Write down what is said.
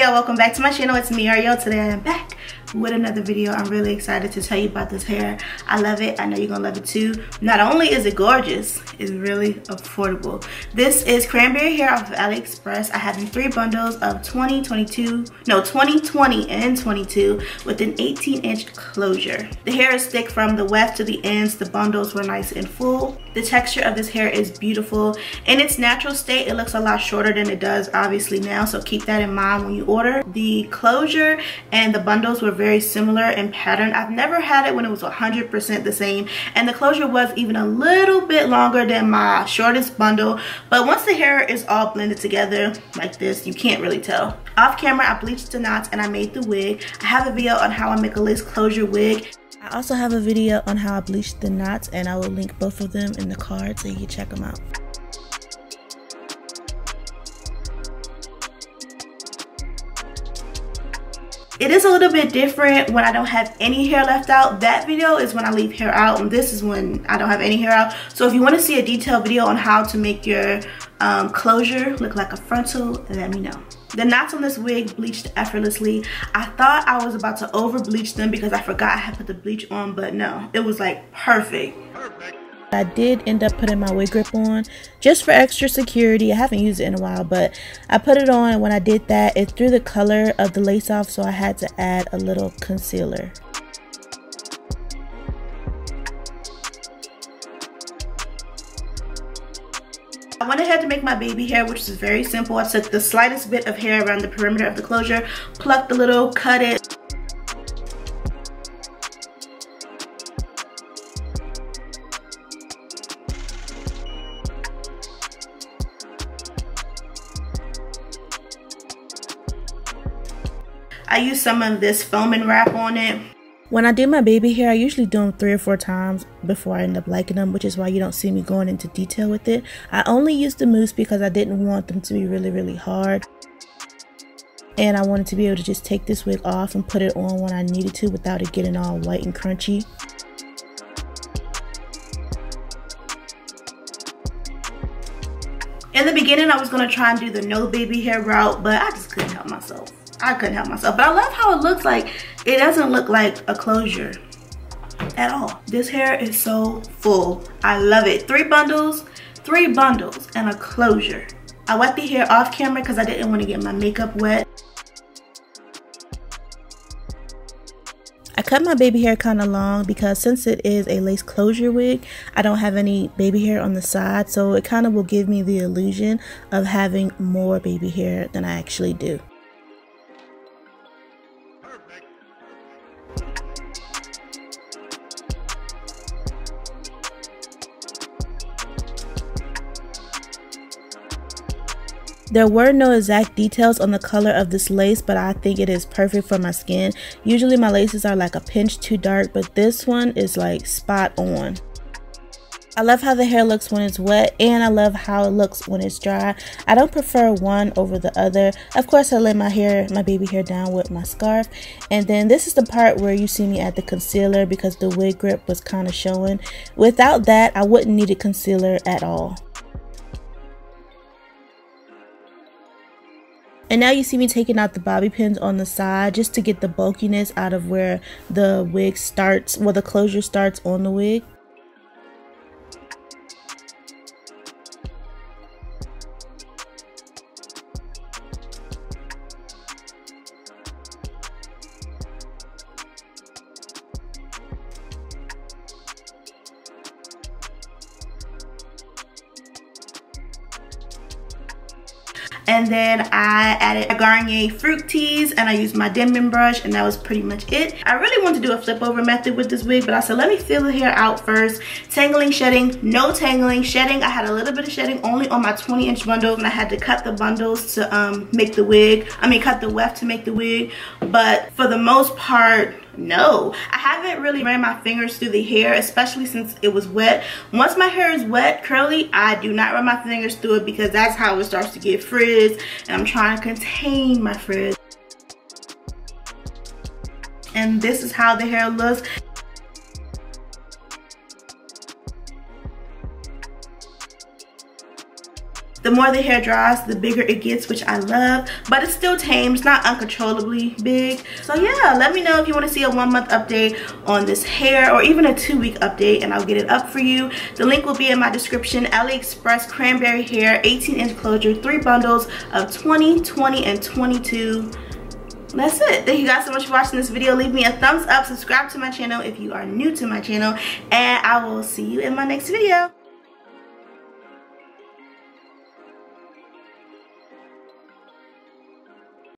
y'all, welcome back to my channel. It's me, Arielle. Today I am back with another video. I'm really excited to tell you about this hair. I love it. I know you're gonna love it too. Not only is it gorgeous, it's really affordable. This is cranberry hair off of Aliexpress. I have in 3 bundles of 20, 20, and 22 with an 18-inch closure. The hair is thick from the weft to the ends. The bundles were nice and full. The texture of this hair is beautiful. In its natural state, it looks a lot shorter than it does obviously now, so keep that in mind when you order. The closure and the bundles were very similar in pattern. I've never had it when it was 100% the same, and the closure was even a little bit longer than my shortest bundle, but once the hair is all blended together like this, you can't really tell. Off camera, I bleached the knots and I made the wig. I have a video on how I make a lace closure wig. I also have a video on how I bleached the knots, and I will link both of them in the card so you can check them out. It is a little bit different when I don't have any hair left out. That video is when I leave hair out, and this is when I don't have any hair out. So if you want to see a detailed video on how to make your closure look like a frontal, let me know. The knots on this wig bleached effortlessly. I thought I was about to over bleach them because I forgot I had put the bleach on, but no, it was like perfect. I did end up putting my wig grip on just for extra security. I haven't used it in a while, but I put it on. When I did that, it threw the color of the lace off, so I had to add a little concealer. I went ahead to make my baby hair, which is very simple. I took the slightest bit of hair around the perimeter of the closure, plucked a little, cut it. I use some of this foam and wrap on it. When I do my baby hair, I usually do them 3 or 4 times before I end up liking them, which is why you don't see me going into detail with it. I only used the mousse because I didn't want them to be really hard. And I wanted to be able to just take this wig off and put it on when I needed to without it getting all white and crunchy. In the beginning, I was going to try and do the no baby hair route, but I just couldn't help myself. But I love how it looks. Like, it doesn't look like a closure at all. This hair is so full. I love it. 3 bundles and a closure. I wet the hair off camera because I didn't want to get my makeup wet. I cut my baby hair kind of long because since it is a lace closure wig, I don't have any baby hair on the side, so it kind of will give me the illusion of having more baby hair than I actually do. There were no exact details on the color of this lace, but I think it is perfect for my skin. Usually my laces are like a pinch too dark, but this one is like spot on. I love how the hair looks when it's wet, and I love how it looks when it's dry. I don't prefer one over the other. Of course, I lay my baby hair down with my scarf, and then this is the part where you see me add the concealer because the wig grip was kind of showing. Without that, I wouldn't need a concealer at all. And now you see me taking out the bobby pins on the side just to get the bulkiness out of where the wig starts, where the closure starts on the wig. And then I added a Garnier Fruit Tease, and I used my Denman brush, and that was pretty much it. I really wanted to do a flip over method with this wig, but I said let me feel the hair out first. Tangling, shedding, no tangling. Shedding, I had a little bit of shedding only on my 20-inch bundle, and I had to cut the bundles to make the wig. Cut the weft to make the wig, but for the most part, no. I haven't really ran my fingers through the hair, especially since it was wet. Once my hair is wet, curly, I do not run my fingers through it because that's how it starts to get frizz, and I'm trying to contain my frizz. And this is how the hair looks. The more the hair dries, the bigger it gets, which I love, but it's still tame. It's not uncontrollably big. So yeah, let me know if you want to see a 1 month update on this hair, or even a 2-week update, and I'll get it up for you. The link will be in my description. Aliexpress cranberry hair, 18-inch closure, 3 bundles of 20, 20, and 22. That's it. Thank you guys so much for watching this video. Leave me a thumbs up, subscribe to my channel if you are new to my channel, and I will see you in my next video.